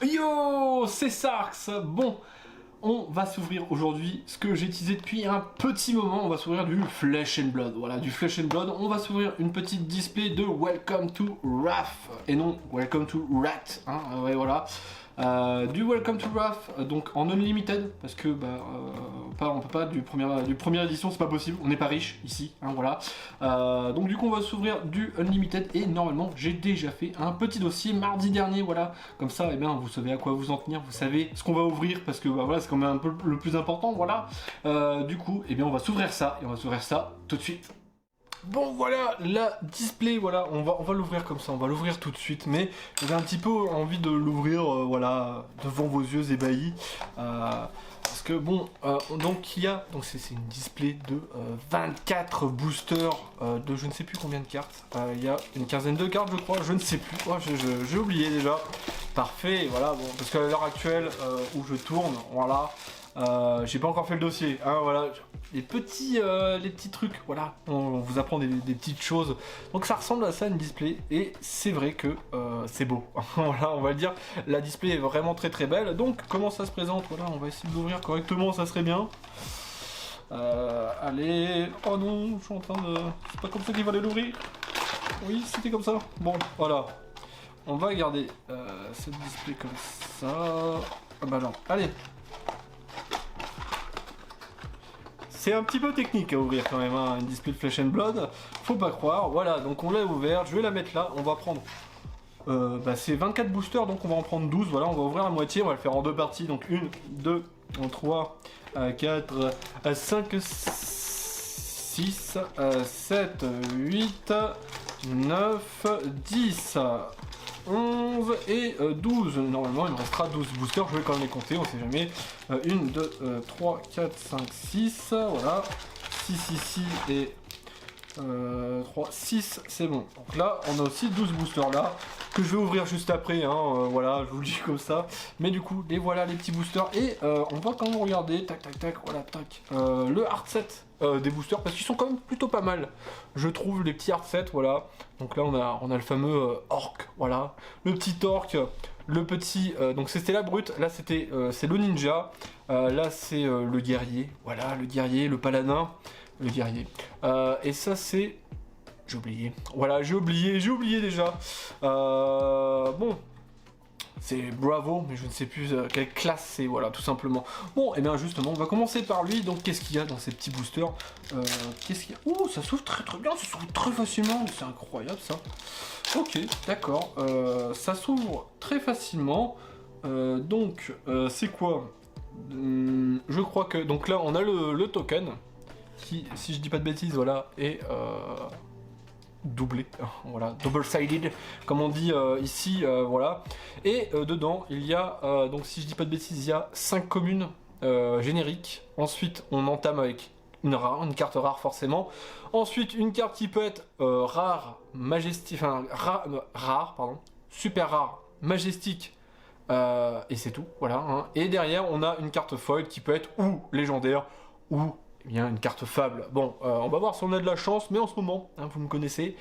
Yo, c'est Sarx. Bon, on va s'ouvrir aujourd'hui ce que j'ai teasé depuis un petit moment. On va s'ouvrir du Flesh and Blood. Voilà, du Flesh and Blood. On va s'ouvrir une petite display de Welcome to Wrath et non Welcome to Rat. Hein, ouais, voilà. Du Welcome to Wrath, donc en unlimited, parce que on peut pas du première édition, c'est pas possible, on n'est pas riche ici, hein, voilà. Donc du coup on va s'ouvrir du unlimited et normalement j'ai déjà fait un petit dossier mardi dernier, voilà. Comme ça, eh bien, vous savez à quoi vous en tenir, vous savez ce qu'on va ouvrir, parce que voilà, c'est quand même un peu le plus important, voilà. Du coup, eh bien on va s'ouvrir ça, et on va s'ouvrir ça tout de suite. Bon voilà, la display, voilà, on va l'ouvrir comme ça, on va l'ouvrir tout de suite, mais j'ai un petit peu envie de l'ouvrir, voilà, devant vos yeux ébahis, parce que bon, donc il y a, donc c'est une display de 24 boosters de je ne sais plus combien de cartes, il y a une quinzaine de cartes je crois, je ne sais plus, oh, j'ai oublié déjà, parfait, voilà, bon, parce qu'à l'heure actuelle où je tourne, voilà, j'ai pas encore fait le dossier, hein, voilà, les petits trucs, voilà, on vous apprend des petites choses, donc ça ressemble à ça une display, et c'est vrai que c'est beau, voilà, on va le dire, la display est vraiment très très belle, donc comment ça se présente, voilà, on va essayer de l'ouvrir correctement, ça serait bien, allez, oh non, je suis en train de, c'est pas comme ça qu'il fallait l'ouvrir, oui, c'était comme ça, bon, voilà, on va garder cette display comme ça, ah bah non, allez. C'est un petit peu technique à ouvrir quand même, hein, une display de Flesh and Blood, faut pas croire, voilà, donc on l'a ouvert, je vais la mettre là, on va prendre, c'est 24 boosters, donc on va en prendre 12, voilà, on va ouvrir la moitié, on va le faire en deux parties, donc 1, 2, 3, 4, 5, 6, 7, 8, 9, 10, 11 et 12, normalement il me restera 12 boosters, je vais quand même les compter, on sait jamais, 1, 2, 3, 4, 5, 6, voilà, 6 ici et 3, 6, c'est bon, donc là on a aussi 12 boosters là, que je vais ouvrir juste après, hein, voilà, je vous le dis comme ça, mais du coup, les voilà les petits boosters, et on va quand même regarder, tac tac tac, voilà, tac, le hard set des boosters, parce qu'ils sont quand même plutôt pas mal, je trouve, les petits hard sets, voilà, donc là on a le fameux orc, voilà, le petit orc, le petit, donc c'était la brute, là c'est le ninja, là c'est le guerrier, voilà, le guerrier, le paladin, le guerrier, et ça c'est... J'ai oublié. Voilà, j'ai oublié déjà. Bon, c'est Bravo, mais je ne sais plus quelle classe c'est, voilà, tout simplement. Bon, et bien justement, on va commencer par lui. Donc, qu'est-ce qu'il y a dans ces petits boosters? Qu'est-ce qu'il y a? Ouh, ça s'ouvre très très bien, ça s'ouvre très facilement. C'est incroyable ça. Ok, d'accord. Ça s'ouvre très facilement. Donc, c'est quoi? Je crois que... Donc là, on a le token, qui, si je dis pas de bêtises, voilà, est... doublé, voilà, double-sided, comme on dit ici, voilà. Et dedans, il y a, donc si je dis pas de bêtises, il y a 5 communes génériques. Ensuite, on entame avec une carte rare forcément. Ensuite, une carte qui peut être rare, majestique, enfin, rare, pardon, super rare, majestique, et c'est tout, voilà. Hein. Et derrière, on a une carte foil qui peut être ou légendaire, ou... Eh bien, une carte fable. Bon, on va voir si on a de la chance, mais en ce moment, hein, vous me connaissez,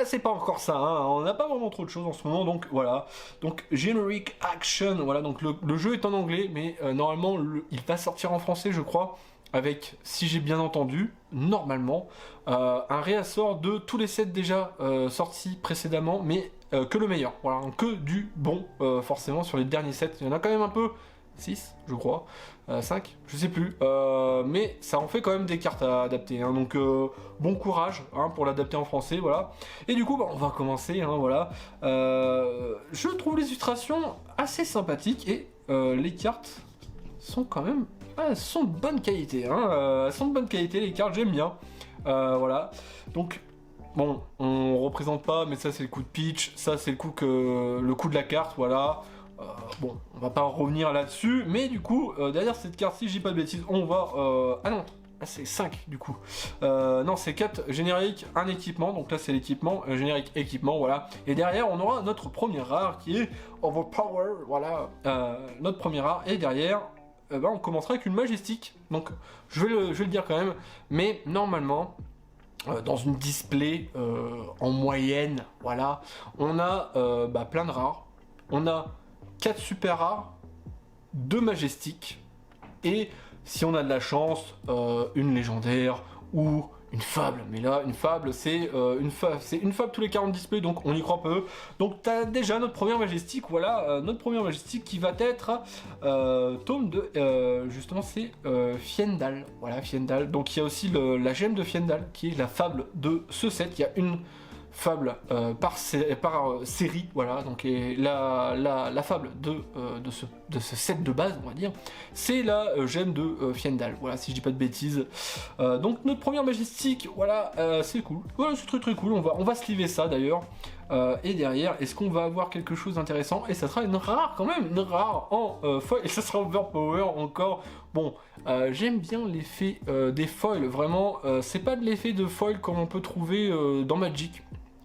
c'est pas encore ça, hein, on n'a pas vraiment trop de choses en ce moment, donc voilà. Donc, Generic Action, voilà, donc le jeu est en anglais, mais normalement, il va sortir en français, je crois, avec, si j'ai bien entendu, normalement, un réassort de tous les sets déjà sortis précédemment, mais que le meilleur, voilà, que du bon, forcément, sur les derniers sets, il y en a quand même un peu... 6, je crois, 5, je sais plus, mais ça en fait quand même des cartes à adapter, hein, donc bon courage hein, pour l'adapter en français, voilà. Et du coup, on va commencer, hein, voilà. Je trouve les illustrations assez sympathiques et les cartes sont quand même, elles sont de bonne qualité, hein, elles sont de bonne qualité, les cartes, j'aime bien, voilà. Donc, bon, on représente pas, mais ça c'est le coup de pitch, ça c'est le coup de la carte, voilà. Bon, on va pas revenir là-dessus, mais du coup, derrière cette carte, si je dis pas de bêtises, on va... Ah non, là c'est 5 du coup. Non, c'est 4 génériques, un équipement, donc là c'est l'équipement, générique équipement, voilà. Et derrière, on aura notre premier rare qui est Overpower, voilà, notre premier rare. Et derrière, on commencera avec une majestique, donc je vais le dire quand même, mais normalement... dans une display en moyenne, voilà, on a plein de rares, on a 4 super rares, 2 majestiques, et si on a de la chance, une légendaire ou une fable. Mais là, une fable, c'est une fable tous les 40 displays, donc on y croit peu. Donc t'as déjà notre première majestique, voilà, notre première majestique qui va être tome de, justement, c'est Fiendal. Voilà, Fiendal. Donc il y a aussi la gemme de Fiendal, qui est la fable de ce set. Il y a une fable par série, voilà, donc et la fable de ce set de base, on va dire, c'est la gemme de Fiendal, voilà, si je dis pas de bêtises. Donc notre première majestique, voilà, c'est cool, voilà, c'est très cool, on va sliver ça d'ailleurs. Et derrière, est-ce qu'on va avoir quelque chose d'intéressant? Et ça sera une rare quand même, une rare en foil, et ça sera overpower encore. Bon, j'aime bien l'effet des foils, vraiment, c'est pas de l'effet de foil comme on peut trouver dans Magic.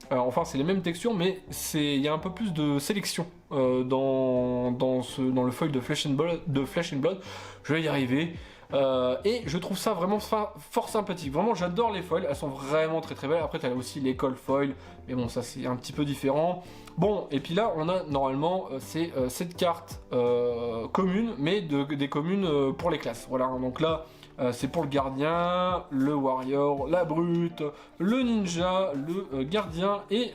Enfin, c'est les mêmes textures, mais il y a un peu plus de sélection dans le foil de Flesh and Blood. Je vais y arriver. Et je trouve ça vraiment fort sympathique. Vraiment, j'adore les foils. Elles sont vraiment très belles. Après, tu as aussi l'école foil. Mais bon, ça, c'est un petit peu différent. Bon, et puis là, on a normalement cette carte commune, mais des communes pour les classes. Voilà, donc là... c'est pour le gardien, le warrior, la brute, le ninja, le gardien et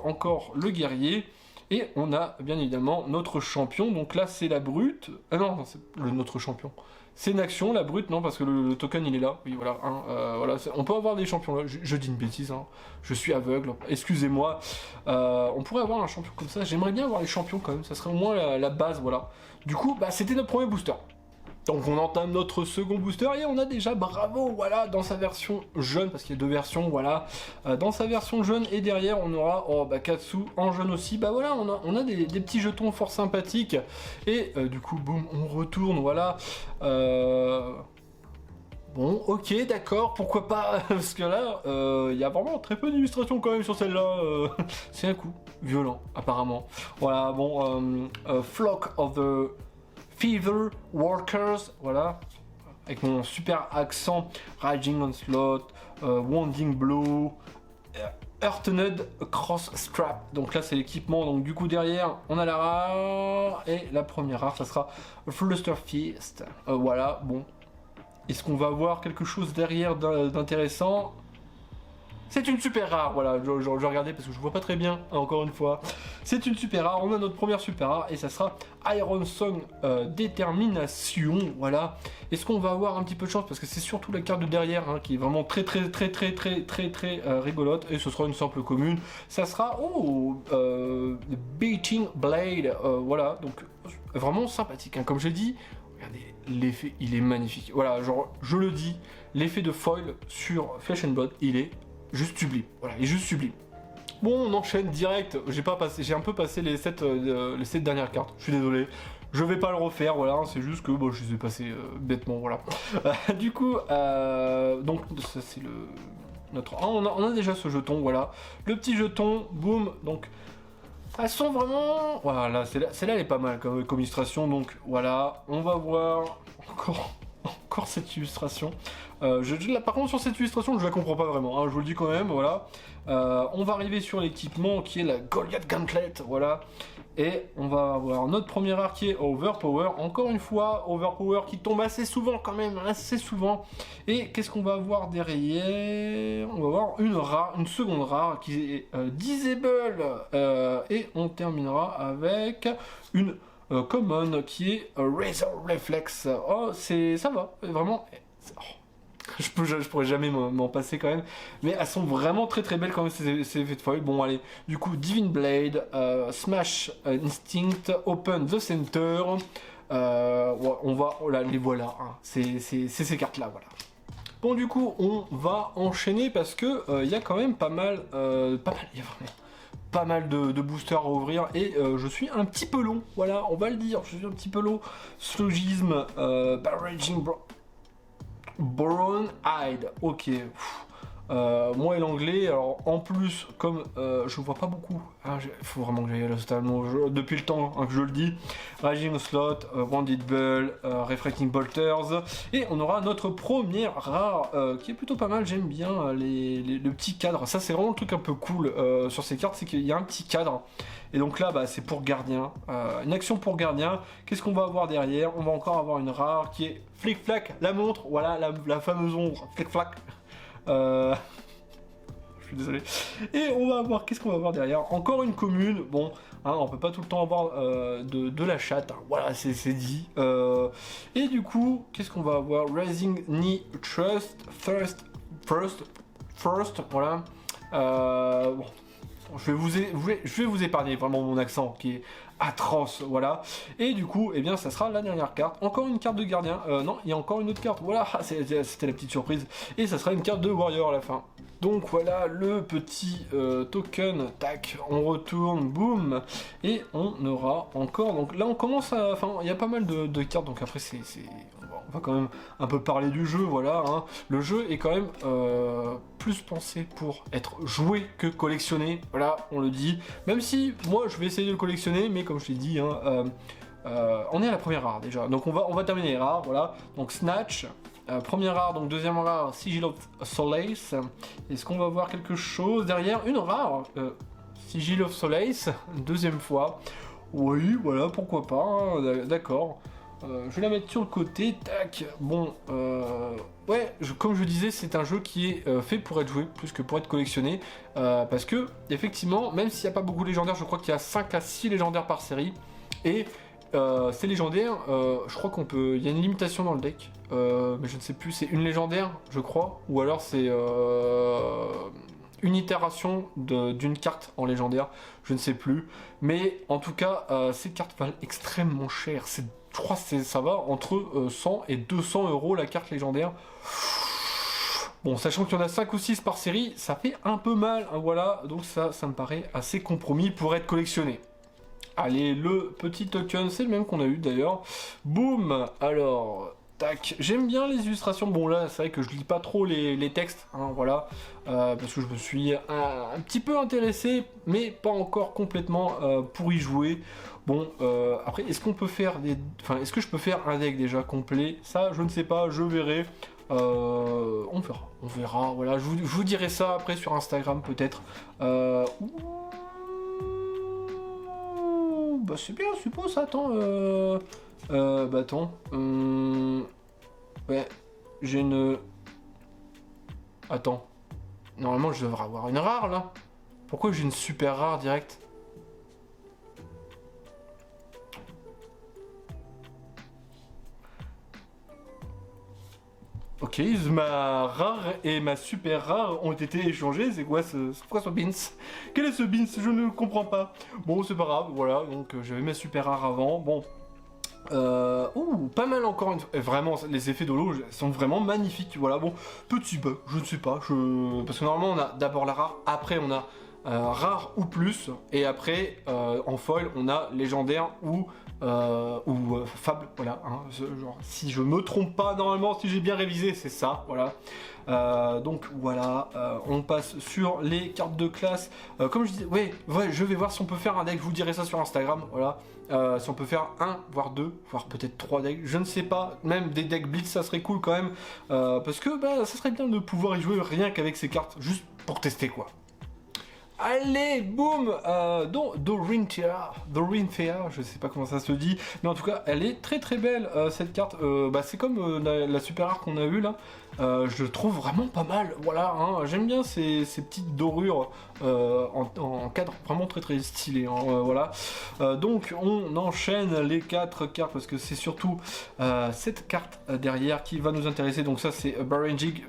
encore le guerrier. Et on a bien évidemment notre champion. Donc là c'est la brute. Ah non, c'est notre champion. C'est une action, la brute, non, parce que le token il est là. Oui, voilà. Hein, voilà, on peut avoir des champions là. Je dis une bêtise, hein. Je suis aveugle. Excusez-moi. On pourrait avoir un champion comme ça. J'aimerais bien avoir les champions quand même. Ça serait au moins la base, voilà. Du coup, bah, c'était notre premier booster. Donc on entame notre second booster et on a déjà Bravo, voilà, dans sa version jaune, parce qu'il y a deux versions, voilà, dans sa version jaune, et derrière on aura Katsu en jaune aussi. Bah voilà, on a des petits jetons fort sympathiques, et du coup, boum, on retourne, voilà. Bon, ok, d'accord, pourquoi pas, parce que là, il y a vraiment très peu d'illustrations quand même sur celle-là. C'est un coup violent, apparemment. Voilà, bon, Flock of the Fever Workers, voilà, avec mon super accent, Raging Onslaught, Wounding Blow, Earthened Cross Strap. Donc là c'est l'équipement, donc du coup derrière on a la rare, et la première rare ça sera Fluster Feast. Voilà, bon, est-ce qu'on va avoir quelque chose derrière d'intéressant? C'est une super rare, voilà, je regardais parce que je vois pas très bien, encore une fois. C'est une super rare, on a notre première super rare, et ça sera Iron Song Détermination, voilà. Est-ce qu'on va avoir un petit peu de chance, parce que c'est surtout la carte de derrière, hein, qui est vraiment très rigolote, et ce sera une simple commune. Ça sera, Beating Blade, voilà, donc vraiment sympathique, hein. Comme j'ai dit, regardez, l'effet, il est magnifique. Voilà, genre, je le dis, l'effet de foil sur Flesh and Blood, il est juste sublime, voilà, il est juste sublime. Bon, on enchaîne direct, j'ai un peu passé les 7 dernières cartes, je suis désolé, je vais pas le refaire, voilà, c'est juste que bon, je les ai passées bêtement, voilà. Du coup, donc ça c'est on a déjà ce jeton, voilà, le petit jeton, boum, donc elles sont vraiment, voilà, celle-là elle est pas mal comme illustration, donc voilà, on va voir encore cette illustration. Par contre sur cette illustration je la comprends pas vraiment, hein, je vous le dis quand même, voilà. On va arriver sur l'équipement qui est la Goliath Gauntlet, voilà. Et on va avoir notre premier rare qui est Overpower, encore une fois, Overpower qui tombe assez souvent quand même, assez souvent. Et qu'est-ce qu'on va avoir derrière? On va avoir une seconde rare qui est Disable, et on terminera avec une common qui est Razor Reflex. Oh, ça va, vraiment. Je pourrais jamais m'en passer quand même, mais elles sont vraiment très belles quand même, ces effets de foil. Bon allez, du coup Divine Blade, Smash Instinct, Open the Center, on va, les voilà, hein. C'est ces cartes là, voilà. Bon, du coup on va enchaîner parce que il y a quand même pas mal, il y a vraiment pas mal de boosters à ouvrir, et je suis un petit peu long, voilà, on va le dire, je suis un petit peu long. Slogisme, Barraging Brown Hide, ok. moi et l'anglais. Alors en plus, comme je vois pas beaucoup, il faut vraiment que j'aille à l'ophtalmo depuis le temps que je le dis. Raging Slot, Wounded Bull, Refracting Bolters, et on aura notre première rare qui est plutôt pas mal. J'aime bien le petit cadre. Ça c'est vraiment le truc un peu cool sur ces cartes, c'est qu'il y a un petit cadre. Et donc là, c'est pour gardien. Une action pour gardien. Qu'est-ce qu'on va avoir derrière? On va encore avoir une rare qui est Flic Flac, la montre. Voilà, la fameuse ombre. Flic Flac. Je suis désolé. Et on va avoir, qu'est-ce qu'on va avoir derrière? Encore une commune. Bon, on peut pas tout le temps avoir de la chatte. Voilà, c'est dit. Et du coup, qu'est-ce qu'on va avoir? Rising Knee Trust. First. Voilà. Bon. Je vais vous épargner vraiment mon accent qui est atroce, voilà. Et du coup, eh bien, ça sera la dernière carte. Encore une carte de gardien. Non, il y a encore une autre carte. Voilà, c'était la petite surprise. Et ça sera une carte de warrior à la fin. Donc voilà le petit token, tac, on retourne, boum, et on aura encore, donc là on commence à, enfin il y a pas mal de cartes, donc après on va quand même un peu parler du jeu, voilà, hein. Le jeu est quand même plus pensé pour être joué que collectionné, voilà, on le dit, même si moi je vais essayer de le collectionner, mais comme je l'ai dit, hein, on est à la première rare déjà, donc on va terminer les rares, voilà, donc Snatch. Première rare, donc deuxième rare, Sigil of Solace. Est-ce qu'on va voir quelque chose derrière? Une rare, Sigil of Solace, deuxième fois. Oui, voilà, pourquoi pas, hein, d'accord. Je vais la mettre sur le côté, tac. Bon, ouais, comme je disais, c'est un jeu qui est fait pour être joué, plus que pour être collectionné. Parce que, effectivement, même s'il n'y a pas beaucoup de légendaires, je crois qu'il y a 5 à 6 légendaires par série. Et c'est légendaire, je crois qu'on peut... Il y a une limitation dans le deck, mais je ne sais plus, c'est une légendaire, je crois, ou alors c'est une itération d'une carte en légendaire, je ne sais plus. Mais en tout cas, ces cartes valent extrêmement cher. Je crois que ça va entre 100 et 200 euros la carte légendaire. Bon, sachant qu'il y en a 5 ou 6 par série, ça fait un peu mal, hein, voilà. Donc ça me paraît assez compromis pour être collectionné. Allez, le petit token, c'est le même qu'on a eu d'ailleurs. Boum. Alors, tac. J'aime bien les illustrations. Bon, là, c'est vrai que je lis pas trop les textes, hein, voilà. Parce que je me suis un petit peu intéressé, mais pas encore complètement pour y jouer. Bon, après, est-ce qu'on peut faire Enfin, est-ce que je peux faire un deck déjà complet? Ça, je ne sais pas, je verrai. On verra, voilà. Je vous dirai ça après sur Instagram, peut-être. Bah c'est bien, je suppose, attends, attends, ouais, j'ai une... Attends, normalement je devrais avoir une rare, là. Pourquoi j'ai une super rare direct? Ok, ma rare et ma super rare ont été échangées. C'est quoi ce beans? Quel est ce beans? Je ne comprends pas. Bon, c'est pas grave, voilà. Donc j'avais ma super rare avant. Bon. Pas mal encore une fois. Vraiment, les effets de l'eau sont vraiment magnifiques. Voilà, bon, petit bug, je ne sais pas. Parce que normalement, on a d'abord la rare, après on a rare ou plus, et après en foil, on a légendaire ou fable, voilà, hein, genre, si je me trompe pas, normalement, si j'ai bien révisé, c'est ça, voilà. Donc voilà, on passe sur les cartes de classe. Comme je disais, ouais, je vais voir si on peut faire un deck, je vous dirai ça sur Instagram, voilà. Si on peut faire un, voire deux, voire peut-être 3 decks, je ne sais pas, même des decks blitz, ça serait cool quand même, parce que ça serait bien de pouvoir y jouer rien qu'avec ces cartes, juste pour tester quoi. Allez, boum, Dorinthea, je sais pas comment ça se dit, mais en tout cas, elle est très très belle, cette carte. C'est comme la super rare qu'on a eue là, je le trouve vraiment pas mal, voilà, hein. J'aime bien ces petites dorures en cadre, vraiment très très stylé, hein, voilà. Donc, on enchaîne les 4 cartes, parce que c'est surtout cette carte derrière qui va nous intéresser, donc ça c'est Barraging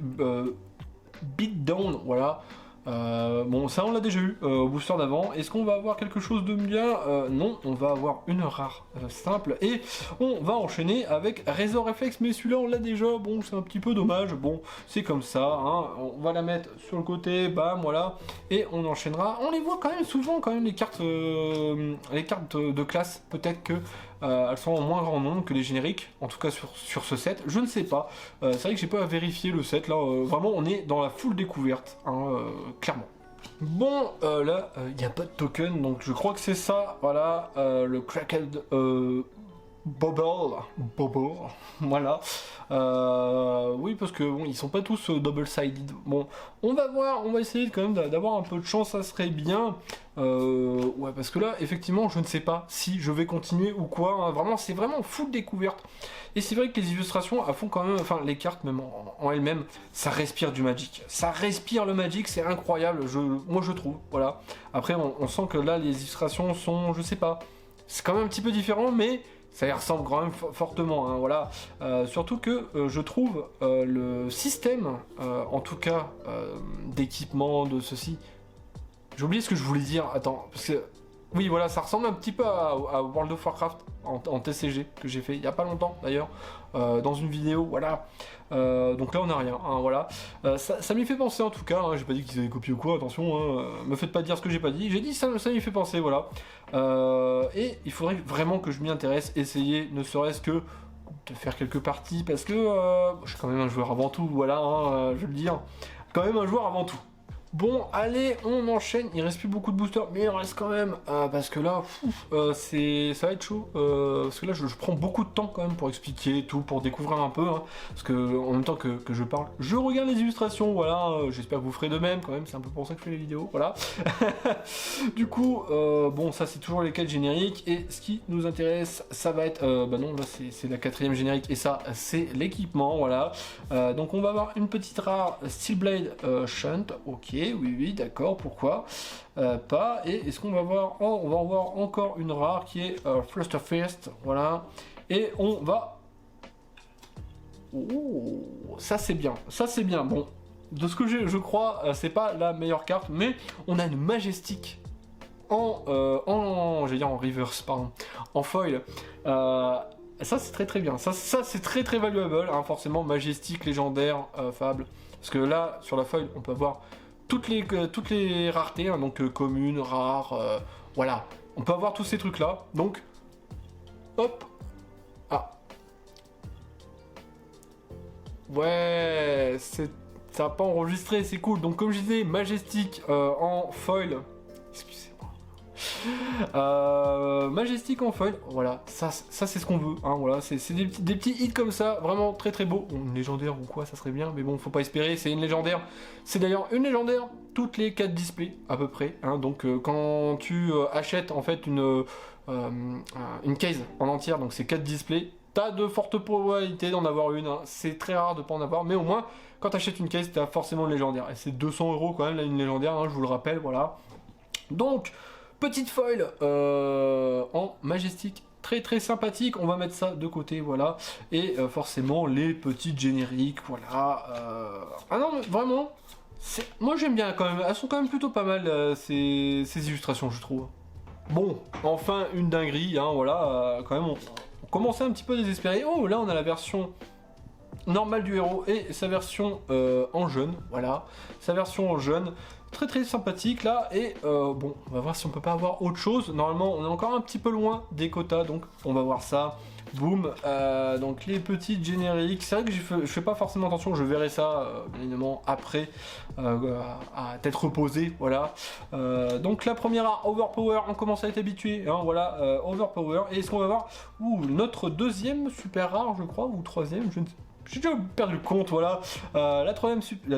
Beatdown, voilà. Bon, ça on l'a déjà eu au booster d'avant. Est-ce qu'on va avoir quelque chose de bien? Non, on va avoir une rare simple et on va enchaîner avec Razor Reflex, mais celui-là on l'a déjà. Bon, c'est un petit peu dommage. Bon, c'est comme ça, hein. On va la mettre sur le côté, bam, voilà, et on enchaînera. On les voit quand même souvent, quand même les cartes de classe. Peut-être que elles sont en moins grand nombre que les génériques, en tout cas sur ce set. Je ne sais pas. C'est vrai que j'ai pas à vérifier le set là. Vraiment, on est dans la full découverte, hein, clairement. Bon, là, il n'y a pas de token, donc je crois que c'est ça, voilà, le Cracked Bubble, voilà. Oui, parce que bon, ils sont pas tous double-sided. Bon, on va voir, on va essayer quand même d'avoir un peu de chance, ça serait bien. Ouais, parce que là, effectivement, je ne sais pas si je vais continuer ou quoi, hein. Vraiment, c'est vraiment full découverte. Et c'est vrai que les illustrations, elles font quand même, enfin, les cartes même en elles-mêmes, ça respire du Magic. Ça respire le Magic, c'est incroyable, moi je trouve, voilà. Après, on sent que là, les illustrations sont, je sais pas, c'est quand même un petit peu différent, mais ça y ressemble quand même fortement, hein, voilà. Surtout que je trouve le système, en tout cas, d'équipement de ceci. J'ai oublié ce que je voulais dire, attends, parce que... Oui, voilà, ça ressemble un petit peu à World of Warcraft en TCG que j'ai fait il y a pas longtemps d'ailleurs, dans une vidéo, voilà. Donc là on n'a rien, hein, voilà. Ça m'y fait penser en tout cas, hein, j'ai pas dit qu'ils avaient copié ou quoi, attention, hein, me faites pas dire ce que j'ai pas dit, j'ai dit ça m'y fait penser, voilà. Et il faudrait vraiment que je m'y intéresse, essayer ne serait-ce que de faire quelques parties, parce que je suis quand même un joueur avant tout, voilà, hein, je veux le dire, quand même un joueur avant tout. Bon, allez, on enchaîne. Il reste plus beaucoup de boosters, mais il en reste quand même. Parce que là, ça va être chaud. Parce que là, je prends beaucoup de temps quand même pour expliquer tout, pour découvrir un peu. Hein, parce que en même temps que je parle, je regarde les illustrations. Voilà, j'espère que vous ferez de même quand même. C'est un peu pour ça que je fais les vidéos. Voilà. Du coup, bon, ça c'est toujours les 4 génériques. Et ce qui nous intéresse, ça va être. Bah non, là c'est la 4ème générique. Et ça, c'est l'équipement. Voilà. Donc on va avoir une petite rare Steelblade Shunt. Ok. Oui, d'accord, pourquoi pas. Et est-ce qu'on va voir... Oh, on va en voir encore une rare qui est Flusterfest, voilà. Et on va... Oh, ça c'est bien, ça c'est bien. Bon, de ce que je crois, c'est pas la meilleure carte, mais on a une Majestic j'allais dire en reverse, pardon, en foil. Ça c'est très bien, ça c'est très valuable, hein, forcément, Majestic, légendaire, fable. Parce que là, sur la foil, on peut avoir toutes les raretés, hein, donc communes, rares, voilà. On peut avoir tous ces trucs-là, donc, hop, ah. Ouais, ça n'a pas enregistré, c'est cool. Donc comme je disais, Majestic en foil, Majestic en foil, voilà, ça c'est ce qu'on veut, hein, voilà, c'est des petits hits comme ça, vraiment très beau. Bon, une légendaire ou quoi, ça serait bien, mais bon, faut pas espérer, c'est une légendaire. C'est d'ailleurs une légendaire toutes les 4 displays, à peu près, hein, donc quand tu achètes en fait une case en entière, donc c'est 4 displays, t'as de fortes probabilités d'en avoir une, hein. C'est très rare de pas en avoir, mais au moins, quand tu achètes une case, t'as forcément une légendaire, et c'est 200 € quand même, là, une légendaire, hein, je vous le rappelle, voilà. Donc, petite foil en Majestic, très sympathique, on va mettre ça de côté, voilà, et forcément les petites génériques, voilà. Ah non, mais vraiment, moi j'aime bien quand même, elles sont quand même plutôt pas mal ces illustrations, je trouve. Bon, enfin une dinguerie, hein, voilà, quand même on commençait un petit peu désespéré. Oh, là on a la version normale du héros et sa version en jaune, voilà, sa version en jaune. Très sympathique là, et bon, on va voir si on peut pas avoir autre chose. Normalement on est encore un petit peu loin des quotas, donc on va voir ça. Boum, donc les petites génériques, c'est vrai que je fais pas forcément attention, je verrai ça bien évidemment après à tête reposée, voilà. Donc la première Overpower, on commence à être habitué, hein, voilà, Overpower, et est-ce qu'on va voir notre deuxième super rare, je crois, ou troisième, je ne sais pas. J'ai déjà perdu le compte, voilà. La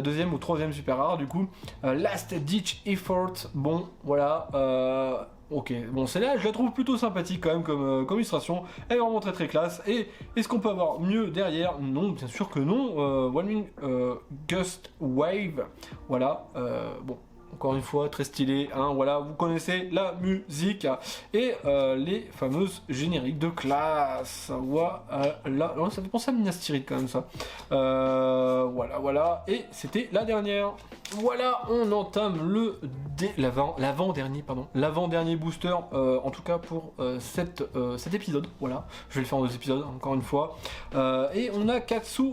deuxième ou troisième super rare, du coup. Last Ditch Effort. Bon, voilà. Ok, bon, celle-là, je la trouve plutôt sympathique quand même comme illustration. Elle est vraiment très classe. Et est-ce qu'on peut avoir mieux derrière? Non, bien sûr que non. One Wing Gust Wave. Voilà. Bon. encore une fois, très stylé, hein, voilà, vous connaissez la musique et les fameuses génériques de classe. Voilà, oh, ça fait penser à Minas Tirith quand même ça. Voilà, et c'était la dernière. Voilà, on entame l'avant-dernier booster, en tout cas pour cet épisode. Voilà, je vais le faire en 2 épisodes, encore une fois. Et on a Katsu,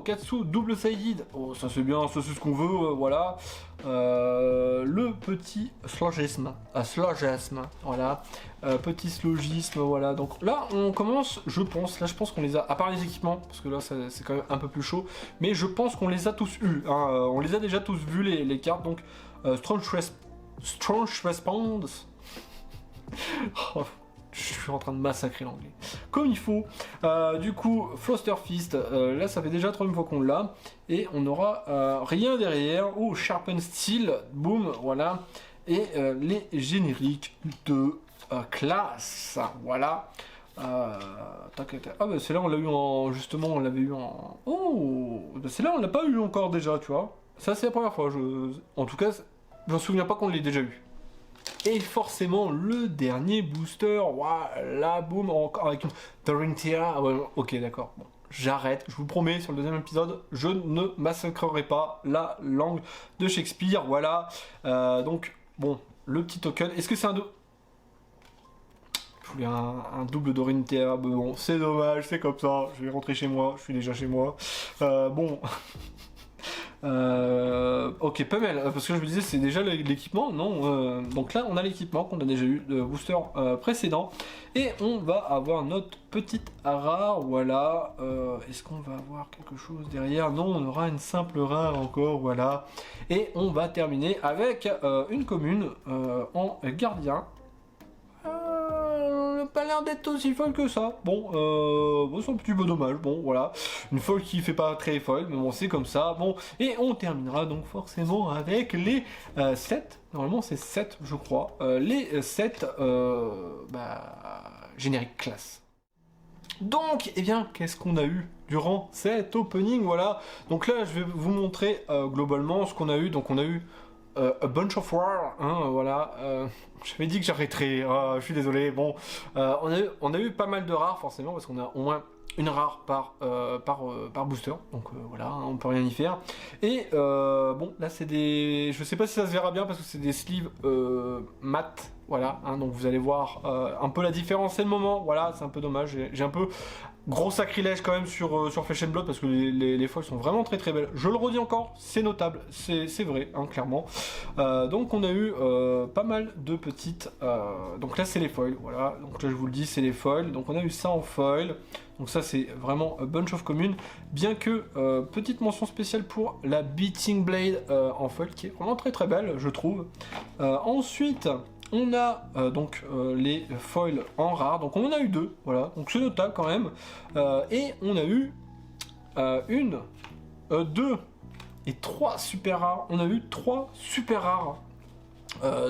Katsu double sided. Oh, ça c'est bien, ça c'est ce qu'on veut, voilà. Le petit slogisme, voilà, petit slogisme, voilà. Donc là, on commence, je pense qu'on les a, à part les équipements, parce que là, c'est quand même un peu plus chaud, mais je pense qu'on les a tous eus, hein, on les a déjà tous vus, les cartes, donc Strange Response. Oh, je suis en train de massacrer l'anglais. Comme il faut. Du coup, Fluster Fist, là ça fait déjà 3 fois qu'on l'a. Et on n'aura rien derrière. Sharpen Steel, boum, voilà. Et les génériques de classe, voilà. Ah bah c'est là on l'a eu en... Justement on l'avait eu en... Bah c'est là on l'a pas eu encore déjà, tu vois. Ça c'est la première fois. En tout cas, je me souviens pas qu'on l'ait déjà eu. Et forcément, le dernier booster, voilà, boum, encore avec une Dorinthea. Ouais, ok, d'accord, bon, j'arrête, je vous promets, sur le 2e épisode, je ne massacrerai pas la langue de Shakespeare, voilà. Donc, bon, le petit token, est-ce que c'est un double? Je voulais un double Dorinthea, mais bon, c'est dommage, c'est comme ça, je vais rentrer chez moi, je suis déjà chez moi. Bon... ok, pas mal, parce que je me disais c'est déjà l'équipement, non, donc là on a l'équipement qu'on a déjà eu de booster précédent, et on va avoir notre petite rare, voilà. Est-ce qu'on va avoir quelque chose derrière? Non, on aura une simple rare encore, voilà, et on va terminer avec une commune en gardien. Pas l'air d'être aussi folle que ça. Bon, c'est un petit peu dommage. Bon, voilà. Une folle qui fait pas très folle, mais bon, c'est comme ça. Bon, et on terminera donc forcément avec les 7. Normalement, c'est 7, je crois. Les 7 génériques classe. Donc, eh bien, qu'est-ce qu'on a eu durant cet opening? Voilà. Donc là, je vais vous montrer globalement ce qu'on a eu. Donc, on a eu A Bunch of War, hein, voilà. J'avais dit que j'arrêterais, je suis désolé. Bon, on a eu pas mal de rares forcément, parce qu'on a au moins une rare par booster, donc voilà, hein, on peut rien y faire. Et bon, là c'est des... Je sais pas si ça se verra bien, parce que c'est des sleeves mat, voilà, hein, donc vous allez voir un peu la différence, c'est le moment, voilà, c'est un peu dommage, j'ai un peu... Gros sacrilège quand même sur Flesh and Blood, parce que les foils sont vraiment très très belles. Je le redis encore, c'est notable, c'est vrai, hein, clairement. Donc on a eu pas mal de petites... donc là c'est les foils, voilà. Donc là je vous le dis, c'est les foils. Donc on a eu ça en foil. Donc ça c'est vraiment a bunch of communes. Bien que, petite mention spéciale pour la Beating Blade en foil, qui est vraiment très très belle, je trouve. Ensuite... On a donc les foils en rare, donc on en a eu 2, voilà, donc c'est notable quand même. Et on a eu 1, 2 et 3 super rares. On a eu 3 super rares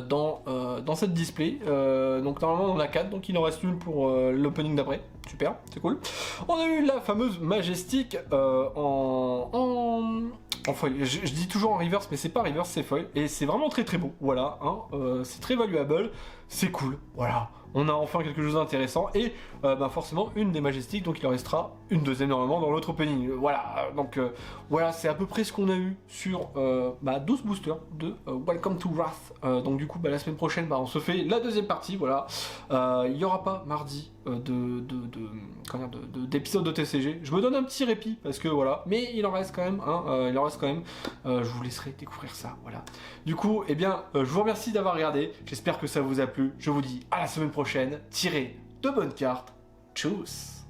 dans cette display. Donc normalement on en a 4, donc il en reste une pour l'opening d'après. Super, c'est cool. On a eu la fameuse Majestic en foil. Je dis toujours en reverse, mais c'est pas reverse, c'est foil. Et c'est vraiment très très beau, voilà. Hein, c'est très valuable, c'est cool, voilà. On a enfin quelque chose d'intéressant. Et forcément une des Majestiques, donc il en restera une deuxième normalement dans l'autre opening. Voilà, donc voilà, c'est à peu près ce qu'on a eu sur 12 boosters de Welcome to Wrath. Donc du coup, la semaine prochaine, on se fait la deuxième partie, voilà. Il n'y aura pas mardi d'épisode de TCG. Je me donne un petit répit parce que voilà, mais il en reste quand même, hein, je vous laisserai découvrir ça, voilà. Du coup, eh bien, je vous remercie d'avoir regardé. J'espère que ça vous a plu. Je vous dis à la semaine prochaine. Tirez de bonnes cartes. Tchuss.